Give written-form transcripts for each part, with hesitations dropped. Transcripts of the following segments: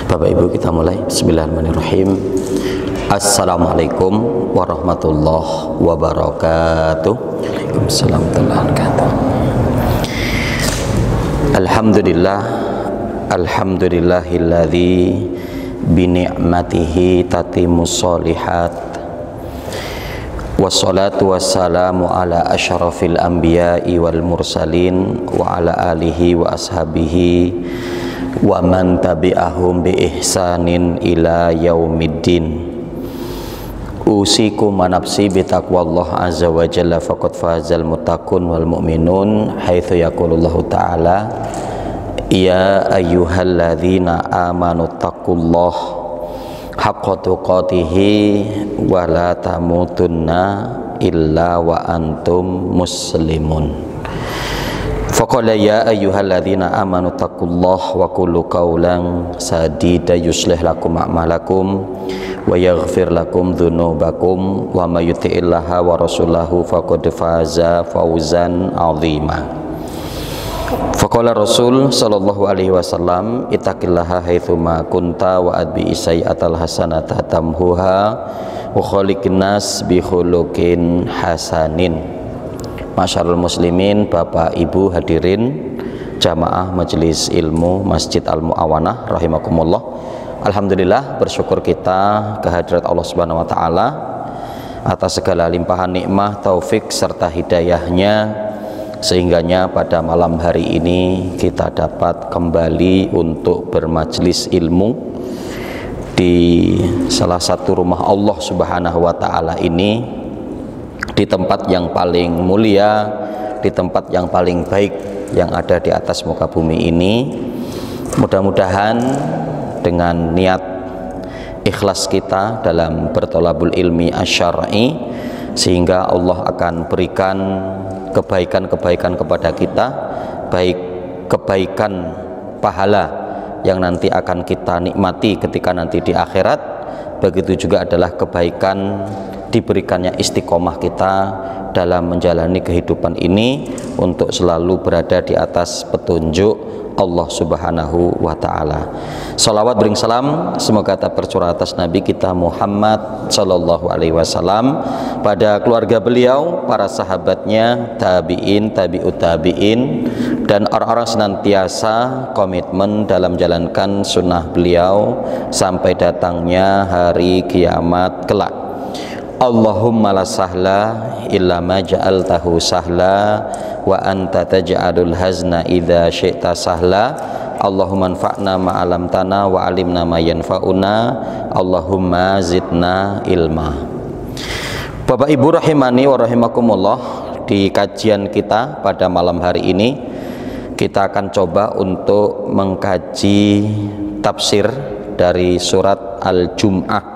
Bapak Ibu, kita mulai. Bismillahirrahmanirrahim. Assalamualaikum warahmatullahi wabarakatuh. Waalaikumsalam warahmatullahi wabarakatuh. Alhamdulillah, alhamdulillahilladzi bini'matihi tatimmus sholihat. Wassalatu wassalamu ala asyrafil anbiya'i wal mursalin wa ala alihi wa ashabihi wa man tabi'ahum bi ihsanin ila yaumiddin. Usikum wa nafsi bi taqwallah azza wa jalla faqad fazal muttaqun wal mu'minun haitsu yaqulullahu ta'ala ya ayyuhalladzina amanu taqullaha haqqa tuqatihi wa la tamutunna illa wa antum muslimun. Faqala ya ayyuhalladzina amanu taqullaha wa qulu qawlan sadida yuslih lakum a'malakum wa yaghfir lakum dzunubakum wa may yuti'illaha wa rasulahu faqad faza fawzan 'azima. Faqala Rasul sallallahu alaihi wasallam ittaqillaha haitsuma kunta wa adbi sayyi'atal hasanata tamhuha wa khaliqin nas bi khuluqin hasanin. Masyarul muslimin, Bapak Ibu hadirin jamaah Majelis Ilmu Masjid Al-Mu'awanah rahimakumullah. Alhamdulillah, bersyukur kita kehadirat Allah Subhanahu wa taala atas segala limpahan nikmah, taufik serta hidayahnya, sehingganya pada malam hari ini kita dapat kembali untuk bermajlis ilmu di salah satu rumah Allah Subhanahu wa taala ini, di tempat yang paling mulia, di tempat yang paling baik yang ada di atas muka bumi ini. Mudah-mudahan dengan niat ikhlas kita dalam bertolabul ilmi asyar'i, sehingga Allah akan berikan kebaikan-kebaikan kepada kita, baik kebaikan pahala yang nanti akan kita nikmati ketika nanti di akhirat, begitu juga adalah kebaikan diberikannya istiqomah kita dalam menjalani kehidupan ini untuk selalu berada di atas petunjuk Allah Subhanahu wa ta'ala. Salawat bering salam semoga tak tercurah atas Nabi kita Muhammad sallallahu alaihi wasallam, pada keluarga beliau, para sahabatnya, tabi'in, tabi'ut tabi'in, dan orang-orang senantiasa komitmen dalam menjalankan sunnah beliau sampai datangnya hari kiamat kelak. Allahumma la sahla illa ma ja'altahu sahla wa anta taj'alul hazna idza syi'ta sahla. Allahumma anfa'na ma 'allamtana wa 'allimna ma yanfa'una. Allahumma zidna ilma. Bapak Ibu rahimani wa rahimakumullah, di kajian kita pada malam hari ini kita akan coba untuk mengkaji tafsir dari surat Al-Jum'ah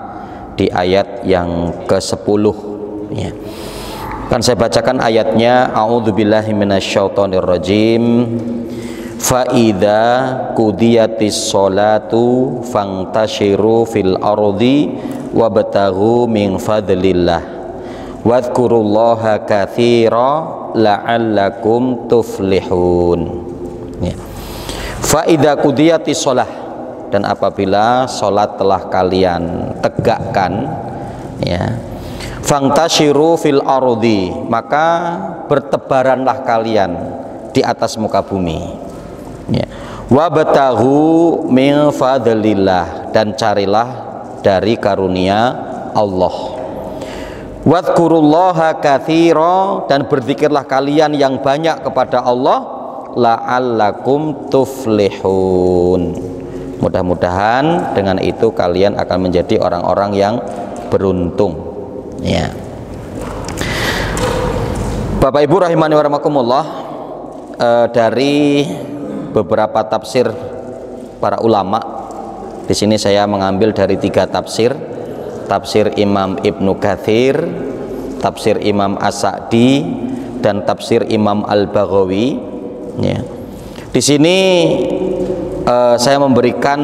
di ayat yang ke-10 ya. Kan saya bacakan ayatnya. A'udzubillahi minasyaitonirrajim. Fa idza qudiyatis sholatu fangtashiru fil ardi wabtaghu min fadlillah wadhkurullaha katsira la'allakum tuflihun ya. Fa idza qudiyatis shalah, dan apabila sholat telah kalian tegakkan ya, fangtashiru fil ardi, maka bertebaranlah kalian di atas muka bumi ya. Wabtaghu min fadlillah, dan carilah dari karunia Allah. Wadhkurullaha katsira, dan berzikirlah kalian yang banyak kepada Allah. La'allakum tuflihun, mudah-mudahan dengan itu kalian akan menjadi orang-orang yang beruntung ya. Bapak Ibu rahimani wa rahimakumullah, dari beberapa tafsir para ulama, di sini saya mengambil dari 3 tafsir. Tafsir Imam Ibnu Katsir, tafsir Imam As-Sa'di, dan tafsir Imam Al-Baghawi ya. Di sini saya memberikan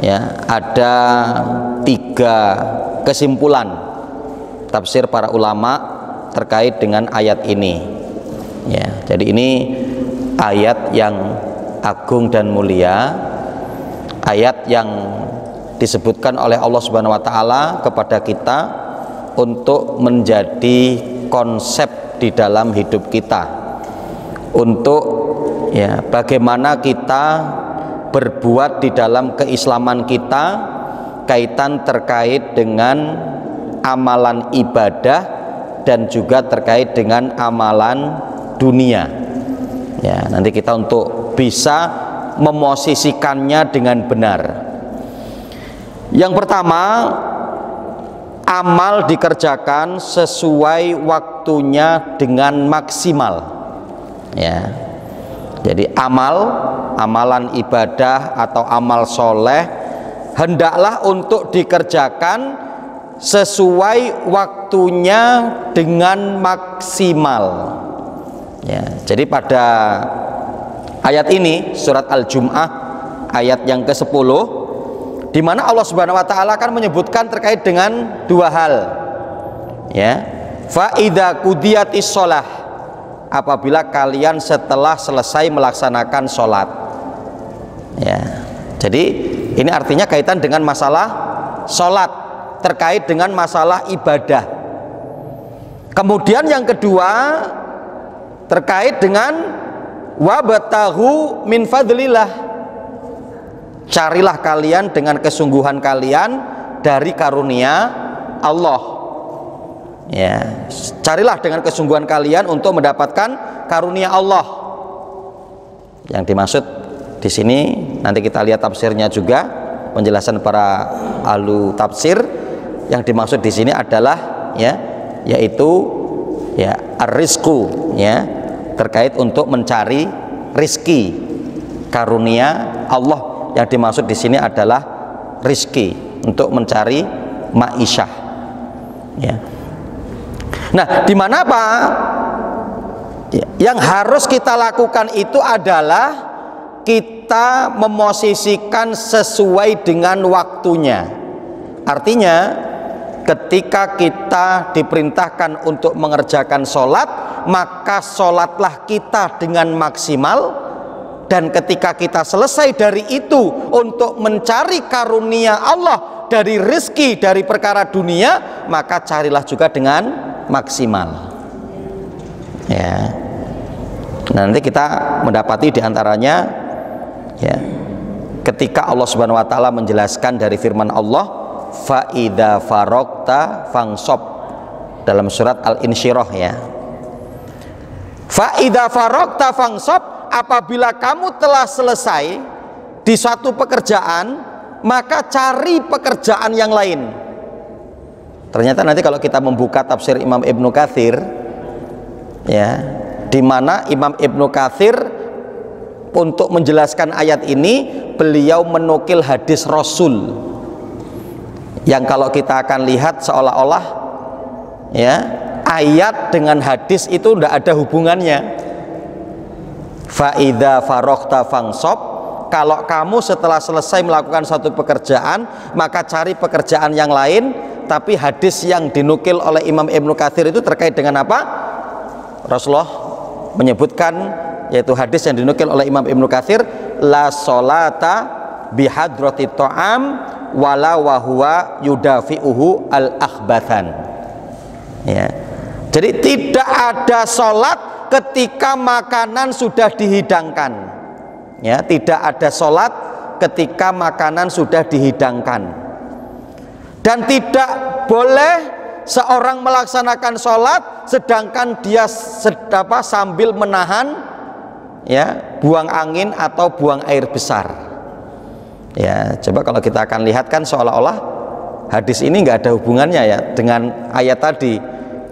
ya, ada 3 kesimpulan tafsir para ulama terkait dengan ayat ini ya. Jadi ini ayat yang agung dan mulia, ayat yang disebutkan oleh Allah Subhanahu wa taala kepada kita untuk menjadi konsep di dalam hidup kita, untuk ya bagaimana kita berbuat di dalam keislaman kita, kaitan terkait dengan amalan ibadah dan juga terkait dengan amalan dunia. Ya, nanti kita untuk bisa memosisikannya dengan benar. Yang pertama, amal dikerjakan sesuai waktunya dengan maksimal. Ya. Jadi amalan ibadah atau amal soleh hendaklah untuk dikerjakan sesuai waktunya dengan maksimal. Ya, jadi pada ayat ini surat Al-Jum'ah ayat yang ke-10, di mana Allah Subhanahu wa taala akan menyebutkan terkait dengan dua hal. Ya. Fa idza qudiyatis shalah, apabila kalian setelah selesai melaksanakan sholat. Ya. Jadi ini artinya kaitan dengan masalah sholat, terkait dengan masalah ibadah. Kemudian yang kedua terkait dengan wabtaghu min fadlillah, carilah kalian dengan kesungguhan kalian dari karunia Allah. Ya, carilah dengan kesungguhan kalian untuk mendapatkan karunia Allah. Yang dimaksud di sini nanti kita lihat tafsirnya juga, penjelasan para ahlu tafsir. Yang dimaksud di sini adalah ya, yaitu ya ar-rizqu, ya, terkait untuk mencari rizki. Karunia Allah yang dimaksud di sini adalah rizki, untuk mencari ma'isyah. Ya. Nah, di mana Pak? Yang harus kita lakukan itu adalah kita memosisikan sesuai dengan waktunya. Artinya, ketika kita diperintahkan untuk mengerjakan sholat, maka sholatlah kita dengan maksimal. Dan ketika kita selesai dari itu untuk mencari karunia Allah dari rezeki, dari perkara dunia, maka carilah juga dengan maksimal. Ya. Nanti kita mendapati diantaranya, ya, ketika Allah Subhanahu wa taala menjelaskan dari firman Allah, fa idza faragta fangsob, dalam surat Al-Insyirah, ya. Fa idza faragta fangsob, apabila kamu telah selesai di suatu pekerjaan, maka cari pekerjaan yang lain. Ternyata nanti kalau kita membuka tafsir Imam Ibnu Katsir, ya, di mana Imam Ibnu Katsir untuk menjelaskan ayat ini, beliau menukil hadis Rasul yang kalau kita akan lihat seolah-olah, ya, ayat dengan hadis itu tidak ada hubungannya. Fa idza faraghta fangsob, kalau kamu setelah selesai melakukan satu pekerjaan, maka cari pekerjaan yang lain. Tapi hadis yang dinukil oleh Imam Ibnu Katsir itu terkait dengan apa? Rasulullah menyebutkan, yaitu hadis yang dinukil oleh Imam Ibnu Katsir, la sholata bihadrati ta'am wala wa huwa yudafi'uhu al-akhbathan. Ya. Jadi tidak ada sholat ketika makanan sudah dihidangkan. Ya, tidak ada sholat ketika makanan sudah dihidangkan. Dan tidak boleh seorang melaksanakan sholat sedangkan dia sambil menahan, ya, buang angin atau buang air besar. Ya, coba kalau kita akan lihat kan seolah-olah hadis ini nggak ada hubungannya, ya, dengan ayat tadi.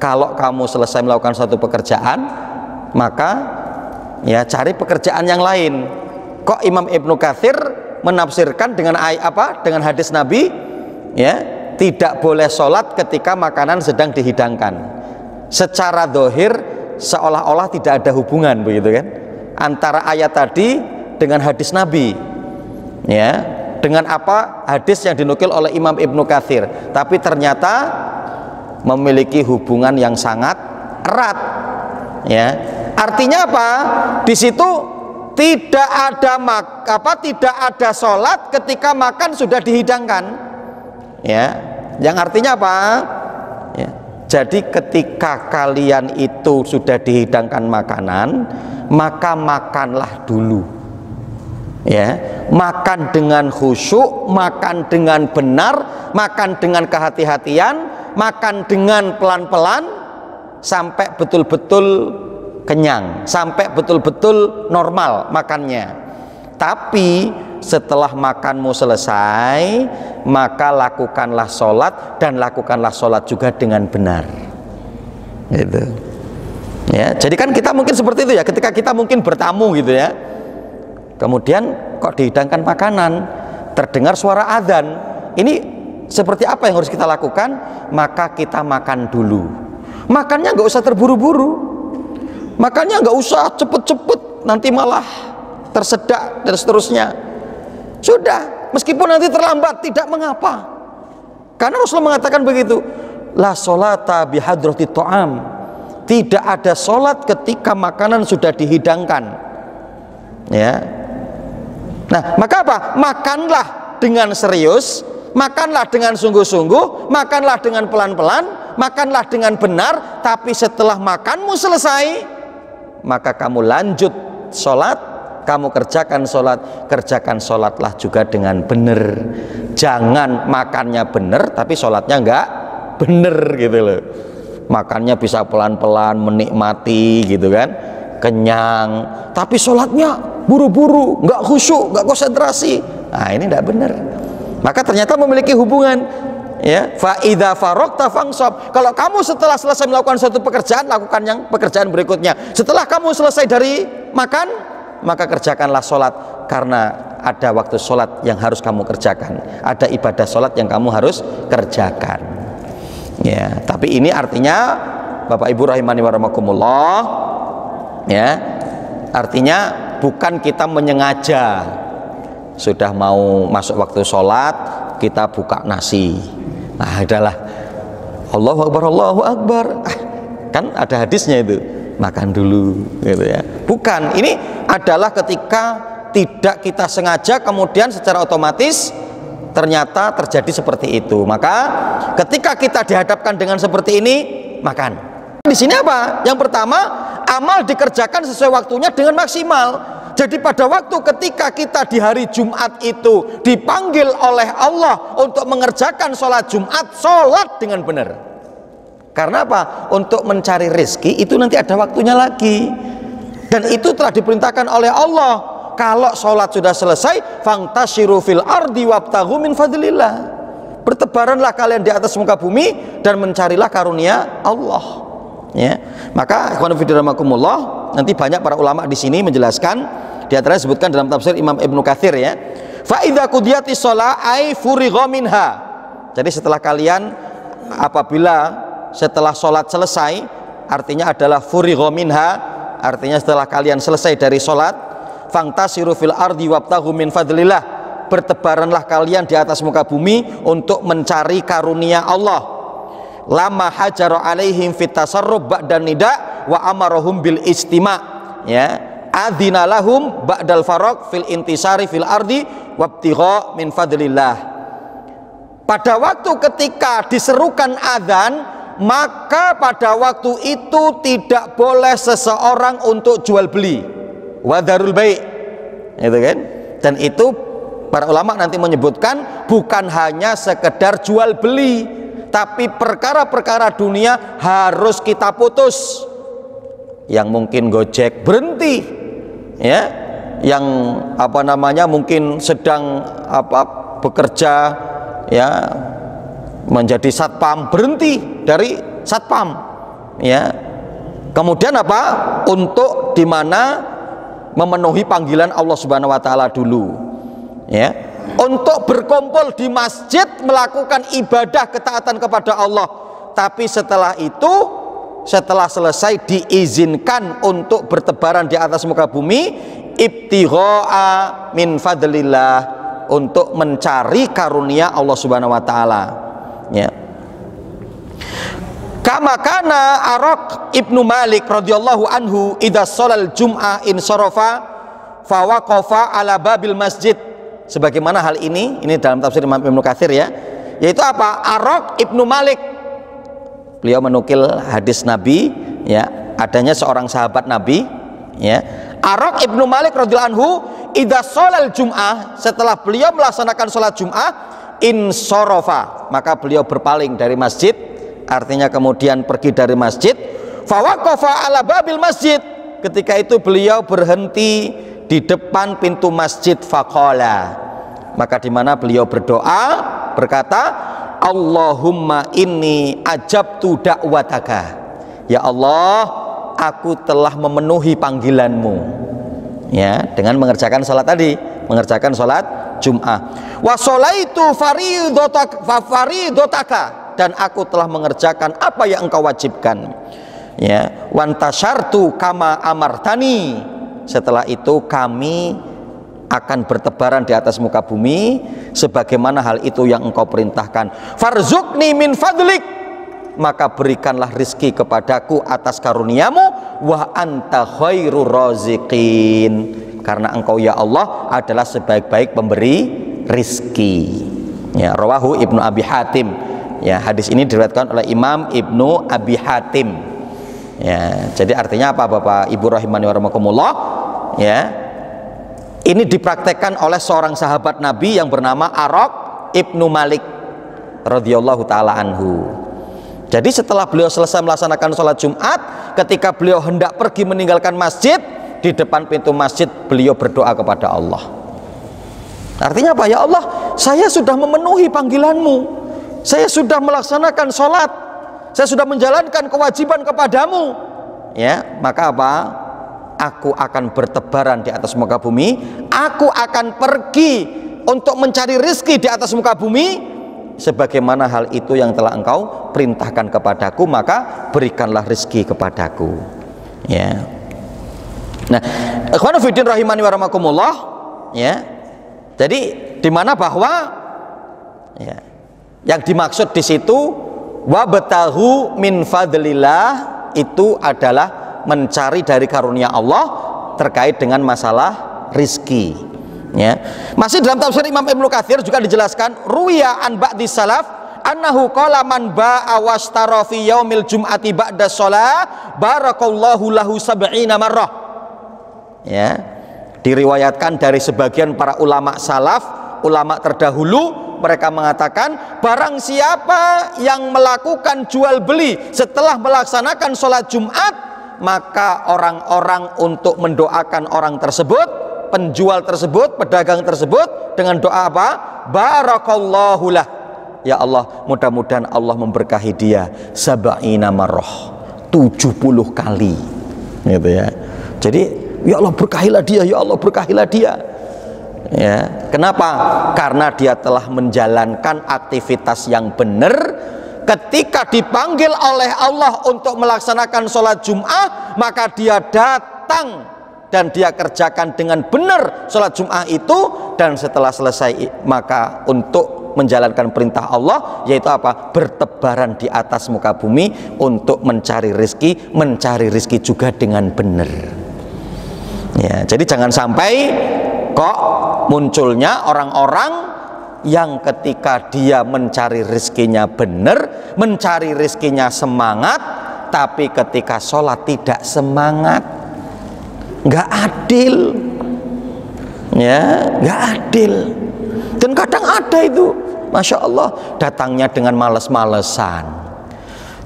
Kalau kamu selesai melakukan satu pekerjaan, maka ya cari pekerjaan yang lain. Kok Imam Ibnu Katsir menafsirkan dengan dengan hadis Nabi, ya, tidak boleh sholat ketika makanan sedang dihidangkan. Secara zahir seolah-olah tidak ada hubungan, begitu kan, antara ayat tadi dengan hadis Nabi, ya, dengan apa hadis yang dinukil oleh Imam Ibnu Katsir, tapi ternyata memiliki hubungan yang sangat erat. Ya, artinya apa? Di situ tidak ada sholat ketika makan sudah dihidangkan, ya. Yang artinya apa? Ya. Jadi ketika kalian itu sudah dihidangkan makanan, maka makanlah dulu, ya. Makan dengan khusyuk, makan dengan benar, makan dengan kehati-hatian, makan dengan pelan-pelan sampai betul-betul kenyang, sampai betul-betul normal makannya. Tapi setelah makanmu selesai, maka lakukanlah sholat, dan lakukanlah sholat juga dengan benar, gitu. Ya, jadi kan kita mungkin seperti itu ya, ketika kita mungkin bertamu gitu ya, kemudian kok dihidangkan makanan, terdengar suara adzan, ini seperti apa yang harus kita lakukan? Maka kita makan dulu. Makannya nggak usah terburu-buru, makannya nggak usah cepet-cepet, nanti malah tersedak dan seterusnya. Sudah, meskipun nanti terlambat tidak mengapa, karena Rasulullah mengatakan begitu, la sholata bihadrati ta'am, tidak ada sholat ketika makanan sudah dihidangkan, ya. Nah, maka apa? Makanlah dengan serius, makanlah dengan sungguh-sungguh, makanlah dengan pelan-pelan, makanlah dengan benar. Tapi setelah makanmu selesai, maka kamu lanjut sholat, kamu kerjakan sholatlah juga dengan benar. Jangan makannya benar tapi sholatnya enggak benar, gitu loh. Makannya bisa pelan-pelan, menikmati gitu kan, kenyang, tapi sholatnya buru-buru, nggak khusyuk, nggak konsentrasi. Nah, ini tidak benar. Maka ternyata memiliki hubungan, ya. Fa idza faragta fansab. Kalau kamu setelah selesai melakukan suatu pekerjaan, lakukan yang pekerjaan berikutnya. Setelah kamu selesai dari makan, maka kerjakanlah sholat, karena ada waktu sholat yang harus kamu kerjakan, ada ibadah sholat yang kamu harus kerjakan, ya. Tapi ini artinya, Bapak Ibu rahimani wa rahimakumullah, ya, artinya bukan kita menyengaja sudah mau masuk waktu sholat kita buka nasi, nah adalah Allahu Akbar, Allahu Akbar, kan ada hadisnya itu, makan dulu, gitu ya. Bukan, ini adalah ketika tidak kita sengaja kemudian secara otomatis ternyata terjadi seperti itu. Maka ketika kita dihadapkan dengan seperti ini, makan. Di sini apa? Yang pertama, amal dikerjakan sesuai waktunya dengan maksimal. Jadi pada waktu ketika kita di hari Jumat itu dipanggil oleh Allah untuk mengerjakan sholat Jumat, sholat dengan benar. Karena apa? Untuk mencari rezeki itu nanti ada waktunya lagi, dan itu telah diperintahkan oleh Allah. Kalau sholat sudah selesai, fangtashiru fil ardi wabtaghu min fadlillah, bertebaranlah kalian di atas muka bumi dan mencarilah karunia Allah, ya. Maka ikhwan fillah rahimakumullah, nanti banyak para ulama di sini menjelaskan, di antaranya disebutkan dalam tafsir Imam Ibnu Katsir, ya. Fa idza qudiyatis shalah ay furigha minha. Jadi setelah kalian, apabila setelah sholat selesai, artinya adalah furigha minha, artinya setelah kalian selesai dari sholat, fangtasiru fil ardi wabtaghu min fadlillah, bertebaranlah kalian di atas muka bumi untuk mencari karunia Allah. Lama hajara alaihim fit tasarrub ba'dan nida wa amarahum bil istima', ya. Adzina lahum ba'dal faraq fil intisari fil ardi wabtigha min fadlillah. Pada waktu ketika diserukan adzan, maka pada waktu itu tidak boleh seseorang untuk jual beli, wadarul bai', itu kan. Dan itu para ulama nanti menyebutkan bukan hanya sekedar jual beli, tapi perkara-perkara dunia harus kita putus. Yang mungkin Gojek berhenti, ya. Yang mungkin sedang bekerja, ya, menjadi satpam, berhenti dari satpam, ya. Kemudian untuk dimana memenuhi panggilan Allah Subhanahu wa taala dulu, ya. Untuk berkumpul di masjid melakukan ibadah ketaatan kepada Allah. Tapi setelah itu, setelah selesai, diizinkan untuk bertebaran di atas muka bumi, ibtigha'a min fadlillah, untuk mencari karunia Allah Subhanahu wa taala, ya. Kama kana Araq Ibnu Malik radhiyallahu anhu idza sholal jum'ah insarafa fawaqafa ala babil masjid. Sebagaimana hal ini dalam tafsir Imam Ibnu Katsir ya, yaitu apa? Arok Ibnu Malik. Beliau menukil hadis Nabi ya, adanya seorang sahabat Nabi ya, Arok Ibnu Malik radhiyallahu anhu, idza sholal jum'ah, setelah beliau melaksanakan sholat Jum'ah, insorofa, maka beliau berpaling dari masjid, artinya kemudian pergi dari masjid. Fawaqafa ala babil masjid, ketika itu beliau berhenti di depan pintu masjid. Faqala, maka di mana beliau berdoa berkata, Allahumma inni ajabtu da'wataka, ya Allah, aku telah memenuhi panggilanmu ya, dengan mengerjakan salat tadi, mengerjakan salat Jum'ah. Wa sholaitu faridotaka, dan aku telah mengerjakan apa yang engkau wajibkan ya. Wantashartu kama amartani, setelah itu kami akan bertebaran di atas muka bumi sebagaimana hal itu yang engkau perintahkan. Farzukni min fadlik, maka berikanlah rizki kepadaku atas karuniamu. Wa anta khairur raziqin, karena engkau ya Allah adalah sebaik-baik pemberi rizki ya. Rawahu Ibnu Abi Hatim ya, hadis ini diriwayatkan oleh Imam Ibnu Abi Hatim ya. Jadi artinya apa Bapak Ibu rahimani wa rahimakumullah ya, ini dipraktekkan oleh seorang sahabat Nabi yang bernama Arok Ibnu Malik radhiyallahu taala anhu. Jadi setelah beliau selesai melaksanakan sholat Jumat, ketika beliau hendak pergi meninggalkan masjid, di depan pintu masjid beliau berdoa kepada Allah. Artinya apa? Ya Allah, saya sudah memenuhi panggilanmu, saya sudah melaksanakan sholat, saya sudah menjalankan kewajiban kepadamu ya, maka apa? Aku akan bertebaran di atas muka bumi, aku akan pergi untuk mencari rizki di atas muka bumi sebagaimana hal itu yang telah engkau perintahkan kepadaku, maka berikanlah rizki kepadaku ya. Nah, ikhwanu fiddin rahimani wa rahimakumullah ya. Jadi di mana bahwa ya, yang dimaksud di situ wabtahu min fadlillah itu adalah mencari dari karunia Allah terkait dengan masalah rizki ya. Masih dalam tafsir Imam Ibnu Katsir juga dijelaskan, ruwiya an ba'di salaf annahu qala man ba'a washtara fi yaumil jum'ati ba'da shalah barakallahu lahu sab'ina marrah ya. Diriwayatkan dari sebagian para ulama salaf, ulama terdahulu, mereka mengatakan barang siapa yang melakukan jual beli setelah melaksanakan sholat Jumat, maka orang-orang untuk mendoakan orang tersebut, penjual tersebut, pedagang tersebut dengan doa apa? Barakallahu lah, ya Allah, mudah-mudahan Allah memberkahi dia sab'ina marrah, 70 kali gitu ya. Jadi ya Allah berkahilah dia, ya Allah berkahilah dia ya. Kenapa? Karena dia telah menjalankan aktivitas yang benar. Ketika dipanggil oleh Allah untuk melaksanakan sholat Jum'ah, maka dia datang dan dia kerjakan dengan benar sholat Jum'ah itu, dan setelah selesai maka untuk menjalankan perintah Allah, yaitu apa? Bertebaran di atas muka bumi untuk mencari rezeki juga dengan benar ya. Jadi jangan sampai kok munculnya orang-orang yang ketika dia mencari rezekinya benar, mencari rezekinya semangat, tapi ketika sholat tidak semangat. Nggak adil ya, nggak adil. Dan kadang ada itu, Masya Allah, datangnya dengan males-malesan.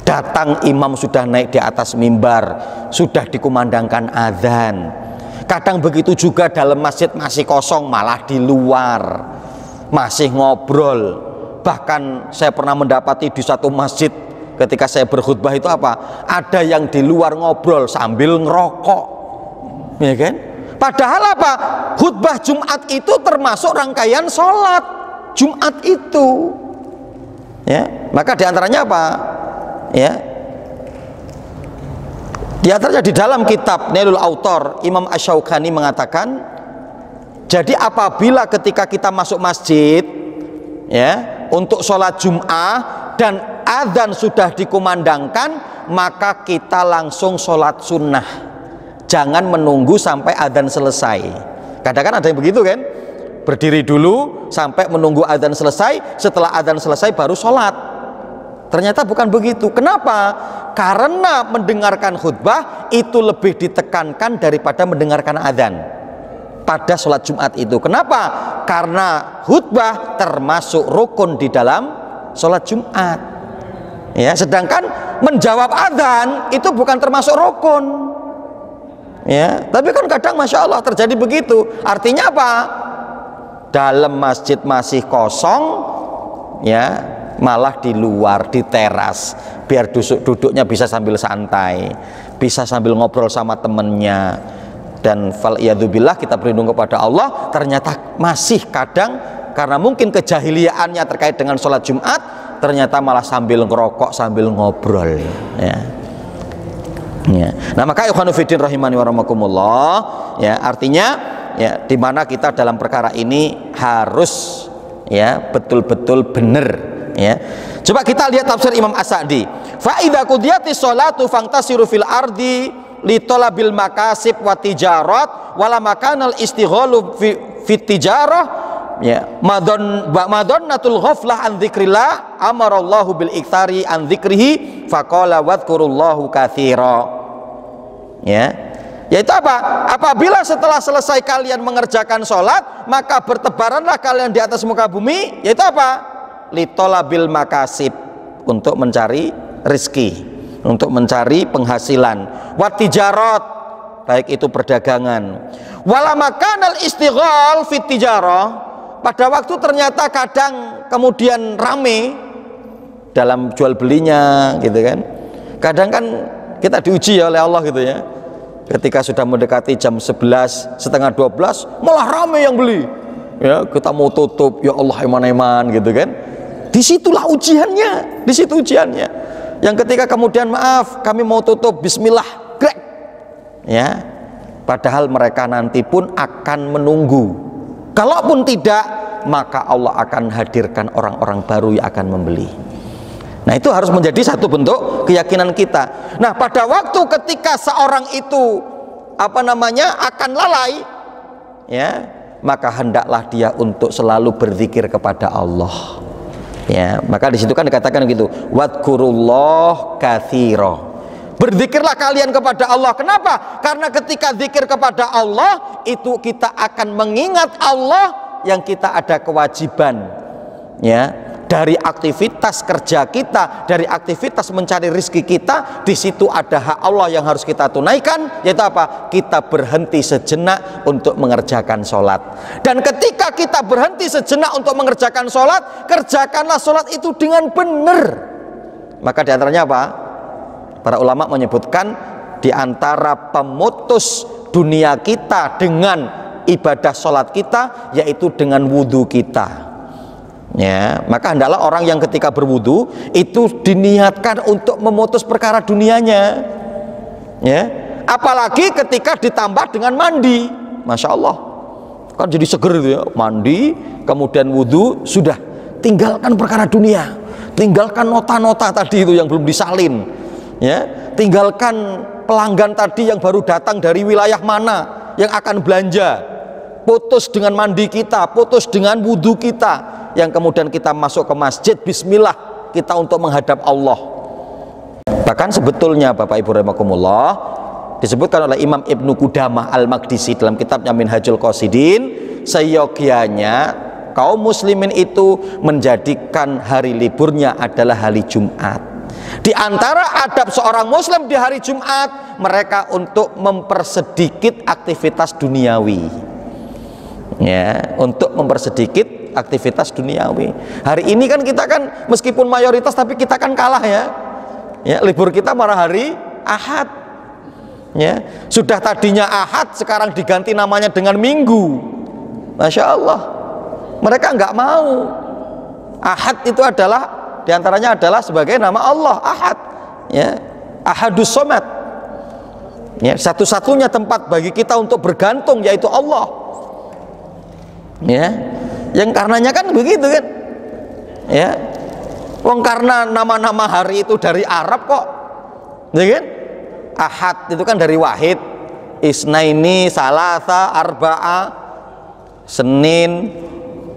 Datang imam sudah naik di atas mimbar, sudah dikumandangkan azan. Kadang begitu juga dalam masjid masih kosong, malah di luar masih ngobrol. Bahkan saya pernah mendapati di satu masjid ketika saya berkhutbah itu apa? Ada yang di luar ngobrol sambil ngerokok, ya kan? Padahal apa? Khutbah Jumat itu termasuk rangkaian sholat Jumat itu, ya. Maka diantaranya apa? Ya. Di antaranya di dalam kitab Nailul Autor, Imam Asy-Syaukani mengatakan, jadi apabila ketika kita masuk masjid ya untuk sholat Jum'ah dan adzan sudah dikumandangkan, maka kita langsung sholat sunnah, jangan menunggu sampai adzan selesai. Kadang kan ada yang begitu kan, berdiri dulu sampai menunggu adzan selesai, setelah adzan selesai baru sholat. Ternyata bukan begitu. Kenapa? Karena mendengarkan khutbah itu lebih ditekankan daripada mendengarkan adzan pada sholat Jumat itu. Kenapa? Karena khutbah termasuk rukun di dalam sholat Jumat. Ya, sedangkan menjawab adzan itu bukan termasuk rukun. Ya, tapi kan kadang masya Allah terjadi begitu. Artinya apa? Dalam masjid masih kosong, ya, malah di luar, di teras, biar duduknya bisa sambil santai, bisa sambil ngobrol sama temennya. Dan faliyadzubillah, kita berlindung kepada Allah, ternyata masih kadang karena mungkin kejahiliaannya terkait dengan sholat Jumat, ternyata malah sambil ngerokok, sambil ngobrol, ya. Ya. Nah, maka ikhwanu fiddin rahimani wa rahmakumullah, ya, artinya ya dimana kita dalam perkara ini harus ya betul-betul benar, ya. Coba kita lihat tafsir Imam As-Sa'di. Fa idza qudiyatis sholatu fantasiru fil ardi li talabil makasib wa tijarat wala makanal istighalu fi tijarah, ya, madonnatul ghaflah an dzikrillah amarallahu bil iktsari an dzikrihi faqala wadhkurullahu katsira. Ya, yaitu apa? Apabila setelah selesai kalian mengerjakan sholat, maka bertebaranlah kalian di atas muka bumi, yaitu apa? Litolabil makasib, untuk mencari rizki, untuk mencari penghasilan. Watijarot, baik itu perdagangan. Wala makanal istighal fit tijarah, pada waktu ternyata kadang kemudian rame dalam jual belinya, gitu kan. Kadang kan kita diuji ya oleh Allah gitu ya, ketika sudah mendekati jam 11, setengah 12 malah rame yang beli, ya, kita mau tutup, ya Allah eman-eman gitu kan. Disitulah ujiannya, disitu ujiannya. Yang ketika kemudian maaf kami mau tutup, bismillah, grek, ya, padahal mereka nanti pun akan menunggu. Kalaupun tidak, maka Allah akan hadirkan orang-orang baru yang akan membeli. Nah, itu harus menjadi satu bentuk keyakinan kita. Nah, pada waktu ketika seorang itu akan lalai, ya, maka hendaklah dia untuk selalu berzikir kepada Allah. Ya, maka di situ kan dikatakan gitu, wadhkurullah katsira. Berzikirlah kalian kepada Allah. Kenapa? Karena ketika zikir kepada Allah itu kita akan mengingat Allah yang kita ada kewajiban, ya, dari aktivitas kerja kita, dari aktivitas mencari rezeki kita. Di situ ada hak Allah yang harus kita tunaikan, yaitu apa? Kita berhenti sejenak untuk mengerjakan sholat. Dan ketika kita berhenti sejenak untuk mengerjakan sholat, kerjakanlah sholat itu dengan benar. Maka diantaranya apa? Para ulama menyebutkan diantara pemutus dunia kita dengan ibadah sholat kita, yaitu dengan wudhu kita. Ya, maka hendaklah orang yang ketika berwudu itu diniatkan untuk memutus perkara dunianya, ya, apalagi ketika ditambah dengan mandi, masya Allah, kan jadi seger itu ya, mandi kemudian wudu, sudah tinggalkan perkara dunia, tinggalkan nota-nota tadi itu yang belum disalin, ya, tinggalkan pelanggan tadi yang baru datang dari wilayah mana yang akan belanja, putus dengan mandi kita, putus dengan wudu kita, yang kemudian kita masuk ke masjid, bismillah kita untuk menghadap Allah. Bahkan sebetulnya Bapak Ibu rahimakumullah, disebutkan oleh Imam Ibnu Qudamah Al-Maqdisi dalam kitabnya Minhajul Qasidin, seyogianya kaum muslimin itu menjadikan hari liburnya adalah hari Jumat. Di antara adab seorang muslim di hari Jumat, mereka untuk mempersedikit aktivitas duniawi, ya, untuk mempersedikit aktivitas duniawi. Hari ini kan kita kan meskipun mayoritas tapi kita kan kalah, ya. Ya, libur kita malah hari Ahad. Ya, sudah tadinya Ahad sekarang diganti namanya dengan Minggu. Masya Allah. Mereka nggak mau. Ahad itu adalah diantaranya adalah sebagai nama Allah, Ahad. Ya, Ahadus Somad. Ya, satu-satunya tempat bagi kita untuk bergantung yaitu Allah. Ya. Yang karenanya kan begitu kan, ya, wong karena nama-nama hari itu dari Arab kok, ya kan? Ahad itu kan dari wahid, isnaini, salasa, arba'a, Senin,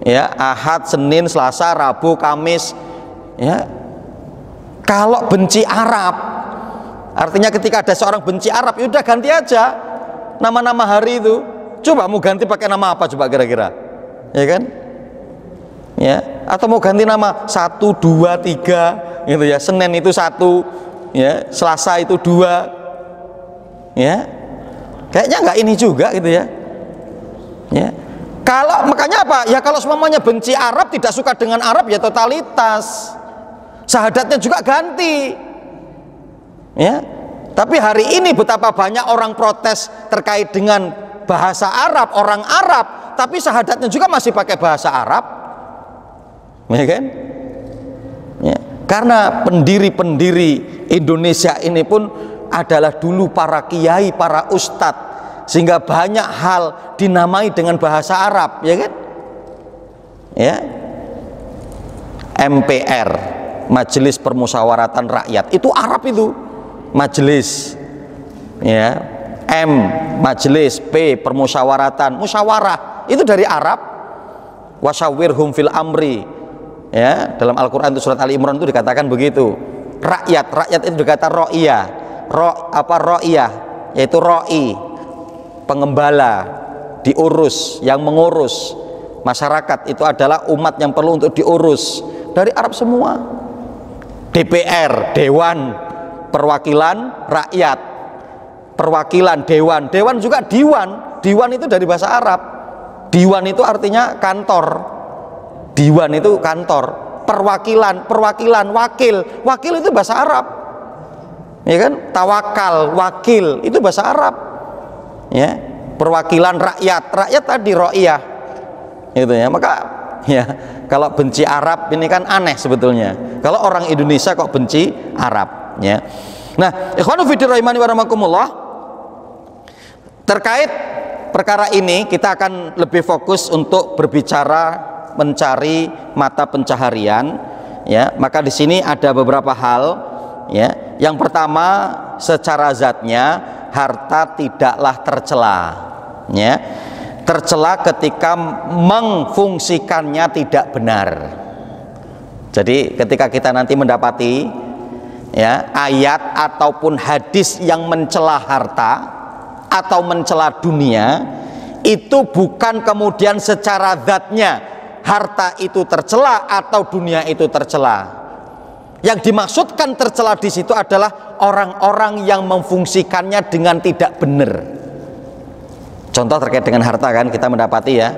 ya, Ahad, Senin, Selasa, Rabu, Kamis, ya. Kalau benci Arab, artinya ketika ada seorang benci Arab, ya udah ganti aja nama-nama hari itu. Coba mau ganti pakai nama apa coba kira-kira, ya kan? Ya, atau mau ganti nama 1, 2, 3 gitu ya. Senin itu 1, ya, Selasa itu 2, ya. Kayaknya nggak ini juga gitu ya. Ya. Kalau makanya apa? Ya kalau semuanya benci Arab, tidak suka dengan Arab, ya totalitas. Syahadatnya juga ganti. Ya. Tapi hari ini betapa banyak orang protes terkait dengan bahasa Arab, orang Arab, tapi syahadatnya juga masih pakai bahasa Arab. Ya kan? Ya. Karena pendiri-pendiri Indonesia ini pun adalah dulu para kiai, para ustadz, sehingga banyak hal dinamai dengan bahasa Arab, ya kan? Ya. MPR, Majelis Permusyawaratan Rakyat, itu Arab itu, majelis. Ya. M, majelis. P, permusyawaratan, musyawarah, itu dari Arab. Wasyawirhum fil amri. Ya, dalam Al-Quran itu surat Ali Imran itu dikatakan begitu. Rakyat itu dikata ro'iyah. Ro'iyah, yaitu ro'i, pengembala, diurus, yang mengurus. Masyarakat itu adalah umat yang perlu untuk diurus. Dari Arab semua. DPR, Dewan Perwakilan Rakyat, perwakilan, dewan juga diwan itu dari bahasa Arab. Diwan itu artinya kantor. Diwan itu kantor. Perwakilan, wakil itu bahasa Arab, ya kan? Tawakal, wakil itu bahasa Arab, ya. Perwakilan rakyat tadi ro'iyah, gitu ya. Maka ya kalau benci Arab ini kan aneh sebetulnya. Kalau orang Indonesia kok benci Arab, ya. Nah, ikhwanu fillah rahimani wa rahimakumullah, terkait perkara ini kita akan lebih fokus untuk berbicara mencari mata pencaharian, ya. Maka di sini ada beberapa hal, ya. Yang pertama, secara zatnya harta tidaklah tercela, ya. Tercela ketika mengfungsikannya tidak benar. Jadi ketika kita nanti mendapati, ya, ayat ataupun hadis yang mencela harta atau mencela dunia, itu bukan kemudian secara zatnya harta itu tercela atau dunia itu tercela. Yang dimaksudkan tercela di situ adalah orang-orang yang memfungsikannya dengan tidak benar. Contoh terkait dengan harta kan kita mendapati, ya.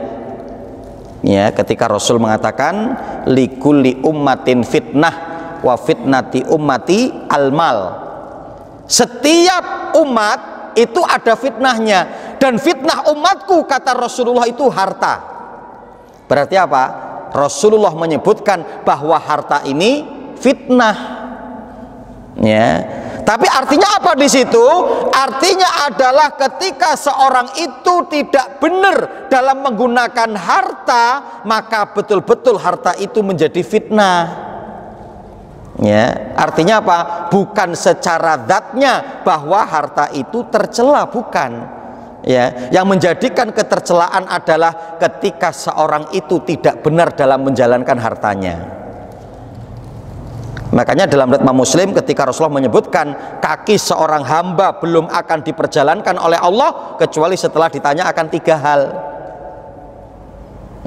Ya, ketika Rasul mengatakan likulli ummatin fitnah wa fitnati ummati almal. Setiap umat itu ada fitnahnya, dan fitnah umatku kata Rasulullah itu harta. Berarti apa? Rasulullah menyebutkan bahwa harta ini fitnah, ya. Tapi artinya apa di situ? Artinya adalah ketika seorang itu tidak benar dalam menggunakan harta, maka betul-betul harta itu menjadi fitnah. Ya, artinya apa? Bukan secara zatnya bahwa harta itu tercela, bukan. Ya, yang menjadikan ketercelaan adalah ketika seorang itu tidak benar dalam menjalankan hartanya. Makanya dalam riwayat Muslim ketika Rasulullah menyebutkan kaki seorang hamba belum akan diperjalankan oleh Allah kecuali setelah ditanya akan 3 hal.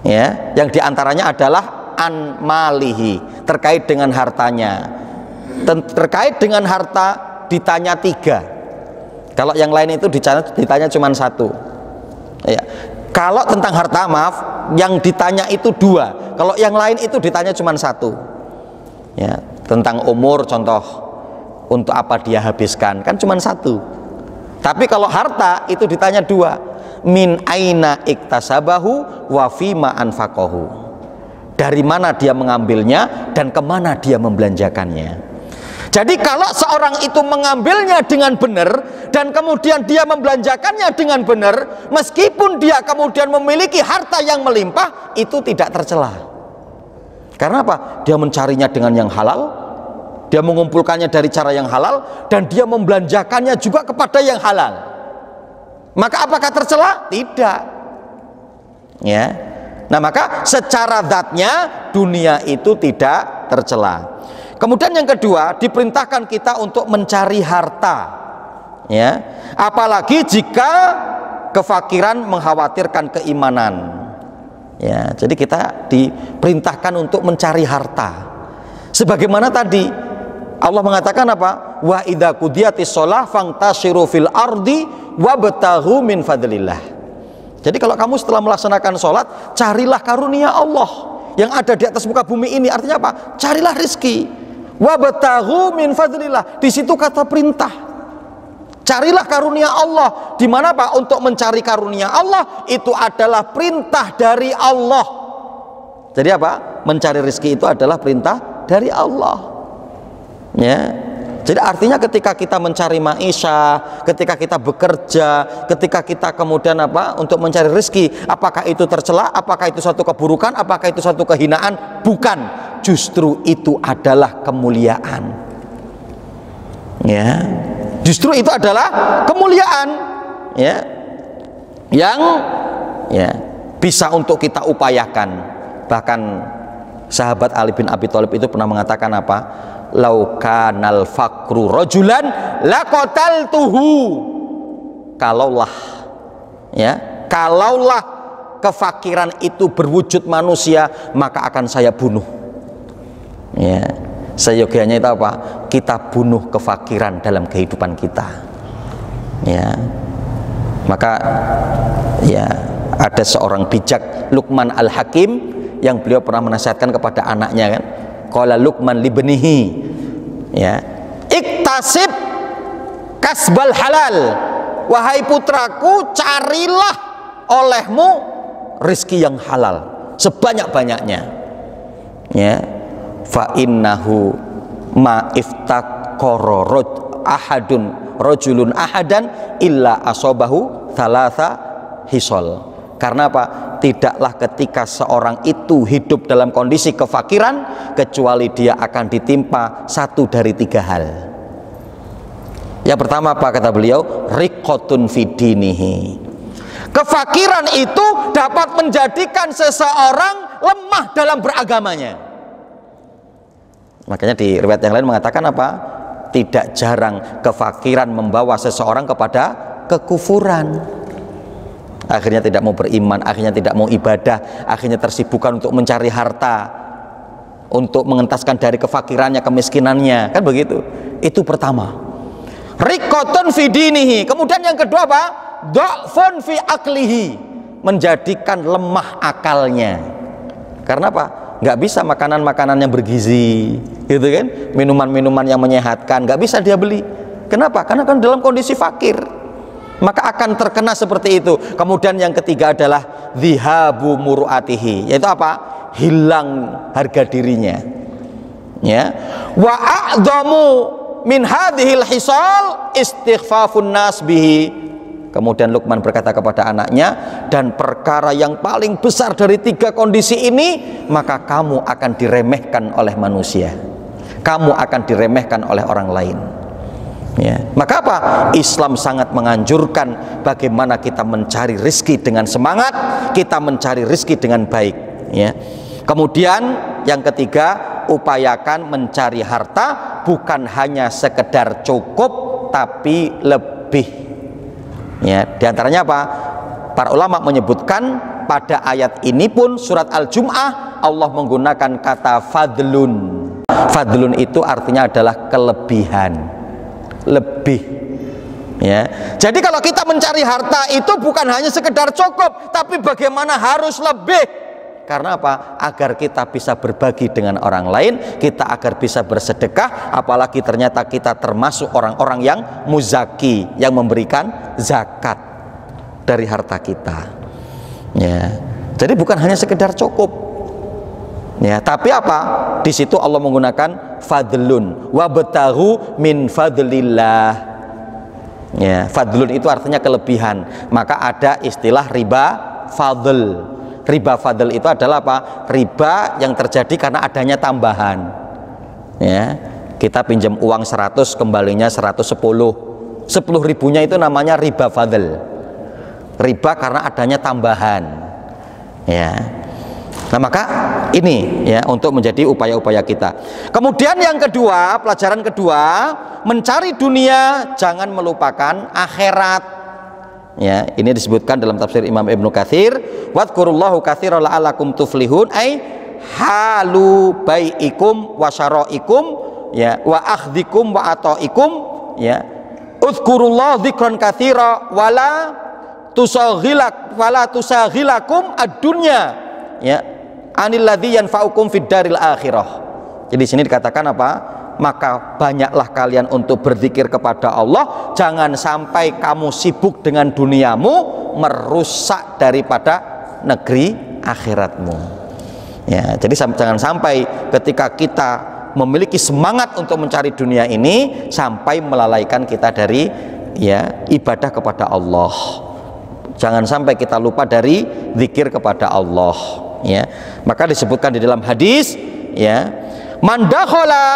Ya, yang diantaranya adalah an malihi, terkait dengan hartanya. Terkait dengan harta ditanya 3. Kalau yang lain itu ditanya cuma 1. Ya. Kalau tentang harta, maaf, yang ditanya itu 2. Kalau yang lain itu ditanya cuma 1. Ya. Tentang umur, contoh, untuk apa dia habiskan, kan cuma 1. Tapi kalau harta itu ditanya 2. Min aina iktasabahu wa fima anfaqahu. Dari mana dia mengambilnya dan kemana dia membelanjakannya. Jadi kalau seorang itu mengambilnya dengan benar dan kemudian dia membelanjakannya dengan benar, meskipun dia kemudian memiliki harta yang melimpah, itu tidak tercela. Karena apa? Dia mencarinya dengan yang halal, dia mengumpulkannya dari cara yang halal, dan dia membelanjakannya juga kepada yang halal. Maka apakah tercela? Tidak. Ya. Nah, maka secara zatnya dunia itu tidak tercela. Kemudian yang kedua, diperintahkan kita untuk mencari harta. Ya. Apalagi jika kefakiran mengkhawatirkan keimanan. Ya, jadi kita diperintahkan untuk mencari harta. Sebagaimana tadi Allah mengatakan apa? Wa idza qudiyatis shalah fangtashiru fil ardi wabtaghu min fadlillah. Jadi kalau kamu setelah melaksanakan sholat, carilah karunia Allah yang ada di atas muka bumi ini. Artinya apa? Carilah rizki. Wabtaghu min fadlillah. Di situ kata perintah. Carilah karunia Allah. Di mana Pak? Untuk mencari karunia Allah itu adalah perintah dari Allah. Jadi apa? Mencari rizki itu adalah perintah dari Allah. Ya, jadi artinya ketika kita mencari maisha, ketika kita bekerja, ketika kita kemudian apa untuk mencari rezeki, apakah itu tercela, apakah itu suatu keburukan, apakah itu suatu kehinaan? Bukan, justru itu adalah kemuliaan. Ya, justru itu adalah kemuliaan. Ya, yang ya bisa untuk kita upayakan. Bahkan sahabat Ali bin Abi Thalib itu pernah mengatakan apa? Laukanal fakru rojulan laqataltuhu. Kalaulah kefakiran itu berwujud manusia, maka akan saya bunuh. Ya, seyogianya itu apa? Kita bunuh kefakiran dalam kehidupan kita. Ya, maka ya ada seorang bijak, Luqman Al-Hakim, yang beliau pernah menasihatkan kepada anaknya kan. Qala Luqman libnihi, ya, iktasib kasbal halal. Wahai putraku, carilah olehmu rizki yang halal sebanyak-banyaknya. Ya, fa innahu ma iftaqara ahadun rajulun ahadan illa asobahu thalatha hisol. Karena apa? Tidaklah ketika seorang itu hidup dalam kondisi kefakiran kecuali dia akan ditimpa satu dari tiga hal. Yang pertama apa kata beliau? Riqotun fidinihi. Kefakiran itu dapat menjadikan seseorang lemah dalam beragamanya. Makanya di riwayat yang lain mengatakan apa? Tidak jarang kefakiran membawa seseorang kepada kekufuran. Akhirnya tidak mau beriman, akhirnya tidak mau ibadah, akhirnya tersibukkan untuk mencari harta, untuk mengentaskan dari kefakirannya, kemiskinannya, kan begitu. Itu pertama. Riqotun fi dinihi. Kemudian yang kedua apa? Dha'fun fi aklihi. Menjadikan lemah akalnya. Karena apa? Nggak bisa makanan-makanan yang bergizi, gitu kan? Minuman-minuman yang menyehatkan, nggak bisa dia beli. Kenapa? Karena kan dalam kondisi fakir. Maka akan terkena seperti itu. Kemudian yang ketiga adalah dhihabu muru'atihi, yaitu apa? Hilang harga dirinya. Ya. Wa a'dhamu min hadhil hisal istighfafun nas bihi. Kemudian Luqman berkata kepada anaknya, dan perkara yang paling besar dari tiga kondisi ini, maka kamu akan diremehkan oleh manusia. Kamu akan diremehkan oleh orang lain. Ya. Maka apa? Islam sangat menganjurkan bagaimana kita mencari rizki dengan semangat, kita mencari rizki dengan baik. Ya. Kemudian yang ketiga, upayakan mencari harta bukan hanya sekedar cukup, tapi lebih. Ya. Di antaranya apa? Para ulama menyebutkan pada ayat ini pun surat Al-Jum'ah Allah menggunakan kata fadlun. Fadlun itu artinya adalah kelebihan. Lebih, ya. Jadi kalau kita mencari harta itu bukan hanya sekedar cukup, tapi bagaimana harus lebih. Karena apa? Agar kita bisa berbagi dengan orang lain, kita agar bisa bersedekah, apalagi ternyata kita termasuk orang-orang yang muzaki, yang memberikan zakat dari harta kita. Ya. Jadi bukan hanya sekedar cukup. Ya, tapi apa? Di situ Allah menggunakan fadlun wabtaghu min fadlillah. Ya, fadlun itu artinya kelebihan. Maka ada istilah riba fadl. Riba fadl itu adalah apa? Riba yang terjadi karena adanya tambahan. Ya, kita pinjam uang 100 kembalinya 110. 10 ribunya itu namanya riba fadl. Riba karena adanya tambahan. Ya. Nah, maka ini ya untuk menjadi upaya-upaya kita. Kemudian yang kedua, pelajaran kedua, mencari dunia jangan melupakan akhirat. Ya, ini disebutkan dalam tafsir Imam Ibnu Katsir, wadhkurullahu katsiran la'allakum tuflihun, ai halu bai'ikum wa syara'ikum ya wa akhdikum wa ataikum ya. Udhkurullah dzikran katsira wala tusaghilakum ad-dunya ya anil ladzi yanfa'ukum fid daril akhirah. Jadi sini dikatakan apa? Maka banyaklah kalian untuk berzikir kepada Allah, jangan sampai kamu sibuk dengan duniamu merusak daripada negeri akhiratmu. Ya, jadi jangan sampai ketika kita memiliki semangat untuk mencari dunia ini sampai melalaikan kita dari ya ibadah kepada Allah. Jangan sampai kita lupa dari zikir kepada Allah ya. Maka disebutkan di dalam hadis ya, man dakhala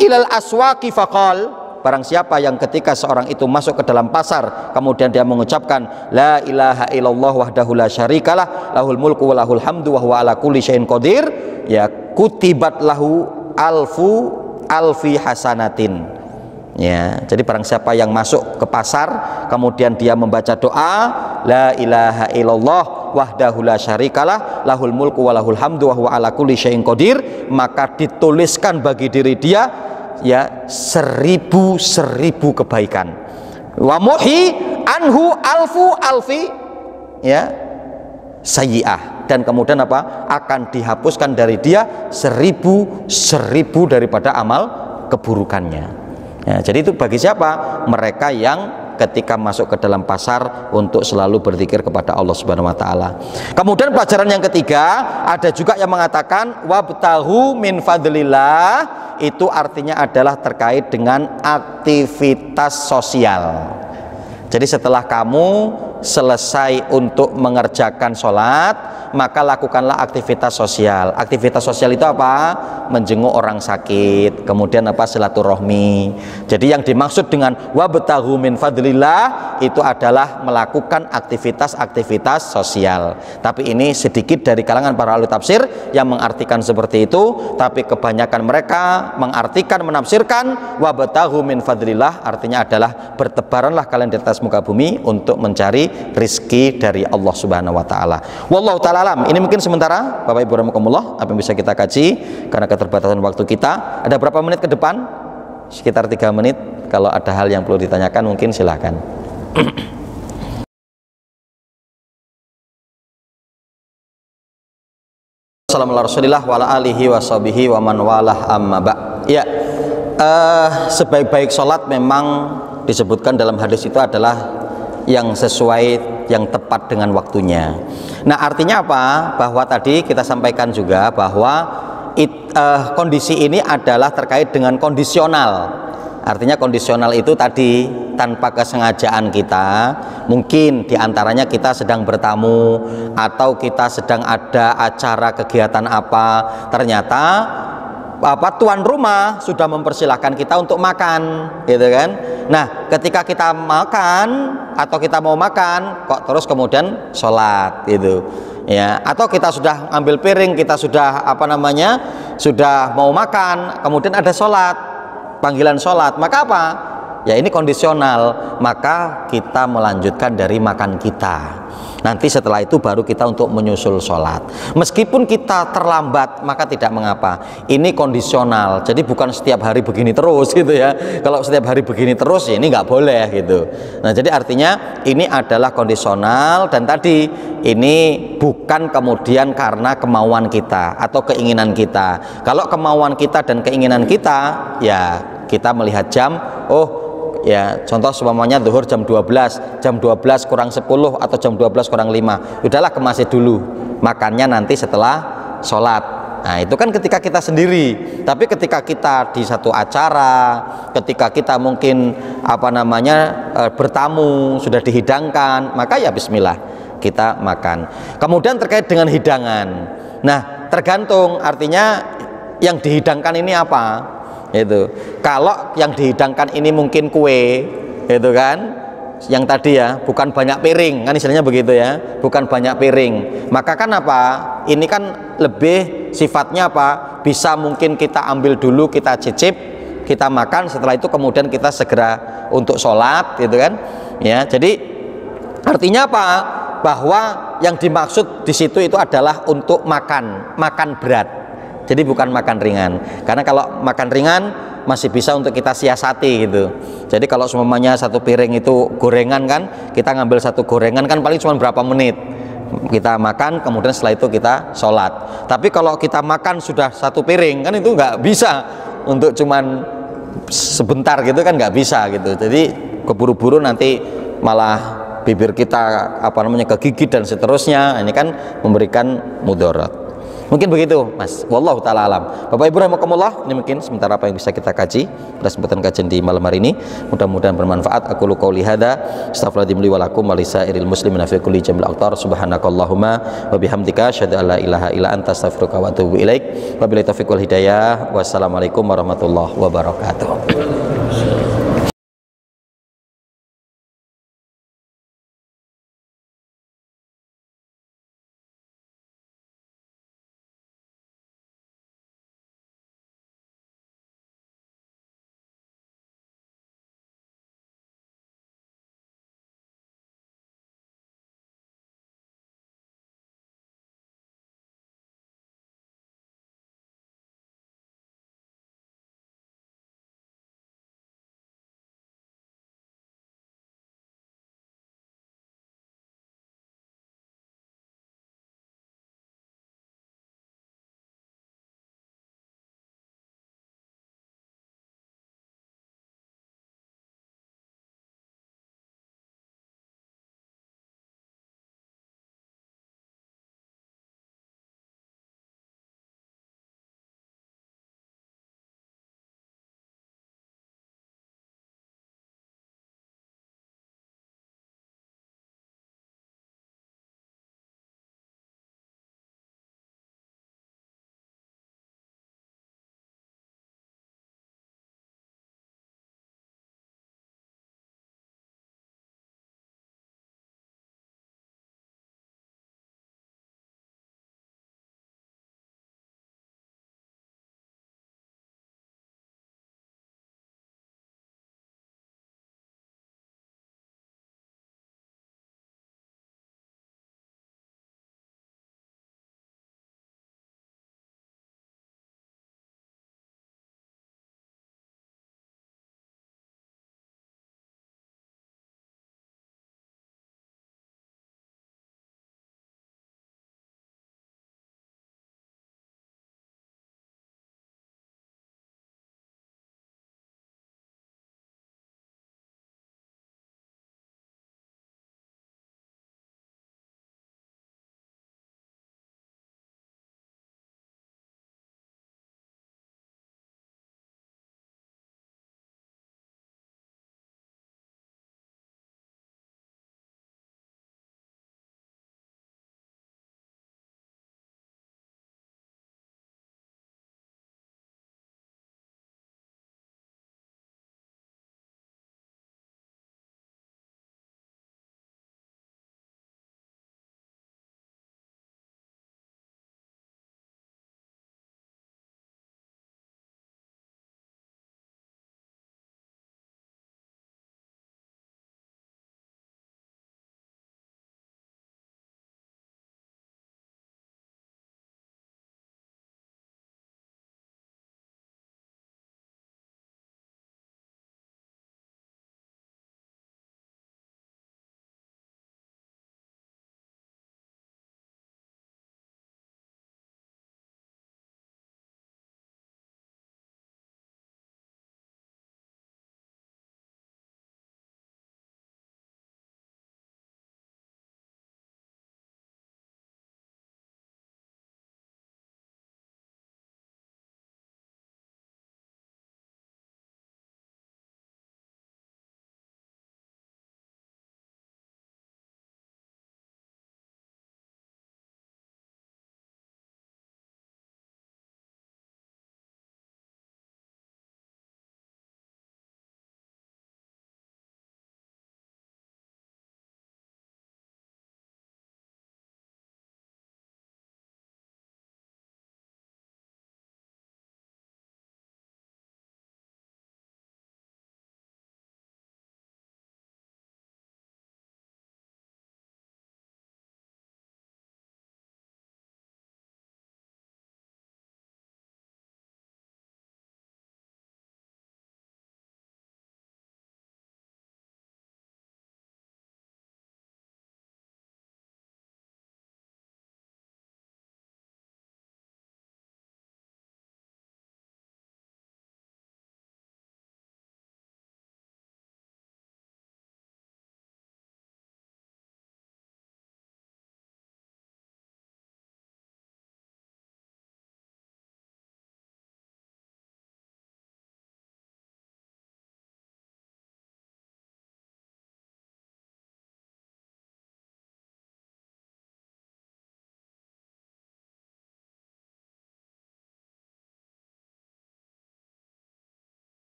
ilal aswaqi faqal, barang siapa yang ketika seorang itu masuk ke dalam pasar kemudian dia mengucapkan la ilaha illallah wahdahu la syarikalah lahul mulku wa lahul hamdu wa huwa ala kulli syai'in qadir ya kutibat lahu alfi hasanatin. Ya, jadi barang siapa yang masuk ke pasar kemudian dia membaca doa la ilaha illallah wahdahu la syarikalah lahul mulku wa lahul hamdu wa huwa ala kulli syai'in qadir, maka dituliskan bagi diri dia ya seribu kebaikan. Wa muhi anhu alfi ya sayyi'ah, dan kemudian apa? Akan dihapuskan dari dia seribu daripada amal keburukannya. Ya, jadi itu bagi siapa? Mereka yang ketika masuk ke dalam pasar untuk selalu berzikir kepada Allah Subhanahu wa taala. Kemudian pelajaran yang ketiga, ada juga yang mengatakan wabtahu min fadlillah, itu artinya adalah terkait dengan aktivitas sosial. Jadi setelah kamu selesai untuk mengerjakan sholat, maka lakukanlah aktivitas sosial. Aktivitas sosial itu apa? Menjenguk orang sakit, kemudian apa? Silaturahmi. Jadi yang dimaksud dengan wabtaghu min fadlillah itu adalah melakukan aktivitas-aktivitas sosial. Tapi ini sedikit dari kalangan para ahli tafsir yang mengartikan seperti itu, tapi kebanyakan mereka mengartikan, menafsirkan wabtaghu min fadlillah artinya adalah bertebaranlah kalian di atas muka bumi untuk mencari rizki dari Allah Subhanahu wa taala. Wallahu taala alam. Ini mungkin sementara Bapak Ibu rahimakumullah apa yang bisa kita kaji karena keterbatasan waktu kita. Ada berapa menit ke depan? Sekitar 3 menit. Kalau ada hal yang perlu ditanyakan mungkin silahkan. Assalamualaikum wa alihi washabihi wa man walah amma ba'. Ya, sebaik-baik sholat memang disebutkan dalam hadis itu adalah yang sesuai, yang tepat dengan waktunya. Nah, artinya apa? Bahwa tadi kita sampaikan juga bahwa kondisi ini adalah terkait dengan kondisional. Artinya kondisional itu tadi tanpa kesengajaan kita, mungkin diantaranya kita sedang bertamu atau kita sedang ada acara kegiatan apa, ternyata tuan rumah sudah mempersilahkan kita untuk makan, gitu kan? Nah, ketika kita makan atau kita mau makan, kok terus kemudian sholat, gitu, ya? Atau kita sudah ambil piring, kita sudah sudah mau makan, kemudian ada sholat, panggilan sholat, maka apa? Ya ini kondisional, maka kita melanjutkan dari makan kita. Nanti setelah itu baru kita untuk menyusul sholat. Meskipun kita terlambat maka tidak mengapa. Ini kondisional, jadi bukan setiap hari begini terus gitu ya. Kalau setiap hari begini terus ya ini nggak boleh gitu. Nah jadi artinya ini adalah kondisional, dan tadi ini bukan kemudian karena kemauan kita atau keinginan kita. Kalau kemauan kita dan keinginan kita, ya kita melihat jam, oh ya contoh seumpamanya zuhur jam 12 kurang 10 atau jam 12 kurang 5, udahlah kemasi dulu, makannya nanti setelah sholat. Nah itu kan ketika kita sendiri. Tapi ketika kita di satu acara, ketika kita mungkin bertamu, sudah dihidangkan, maka ya bismillah kita makan. Kemudian terkait dengan hidangan, nah tergantung, artinya yang dihidangkan ini apa. Itu kalau yang dihidangkan ini mungkin kue, itu kan, yang tadi ya, bukan banyak piring, kan istilahnya begitu ya, bukan banyak piring. Maka kan apa? Ini kan lebih sifatnya apa? Bisa mungkin kita ambil dulu, kita cicip, kita makan, setelah itu kemudian kita segera untuk sholat, gitu kan? Ya, jadi artinya apa? Bahwa yang dimaksud di situ itu adalah untuk makan berat. Jadi bukan makan ringan. Karena kalau makan ringan masih bisa untuk kita siasati gitu. Jadi kalau semuanya satu piring itu gorengan kan, kita ngambil satu gorengan kan paling cuma berapa menit. Kita makan, kemudian setelah itu kita sholat. Tapi kalau kita makan sudah satu piring kan itu nggak bisa untuk cuman sebentar gitu kan, nggak bisa gitu. Jadi keburu-buru nanti malah bibir kita kegigit dan seterusnya. Ini kan memberikan mudarat. Mungkin begitu Mas, wallahu ta'ala alam. Bapak Ibu rahimakumullah, ini mungkin sementara apa yang bisa kita kaji pada kesempatan kajian di malam hari ini. Mudah-mudahan bermanfaat. Aku qouli hadza, astaghfirullahaladzim li wa lakum wa lisairil muslimina fi kulli jamil aqtar. Subhanakallahumma wa bihamdika asyhadu an la ilaha illa anta astaghfiruka wa atubu ilaik. Wabillahi taufiq wal hidayah. Wassalamualaikum warahmatullahi wabarakatuh.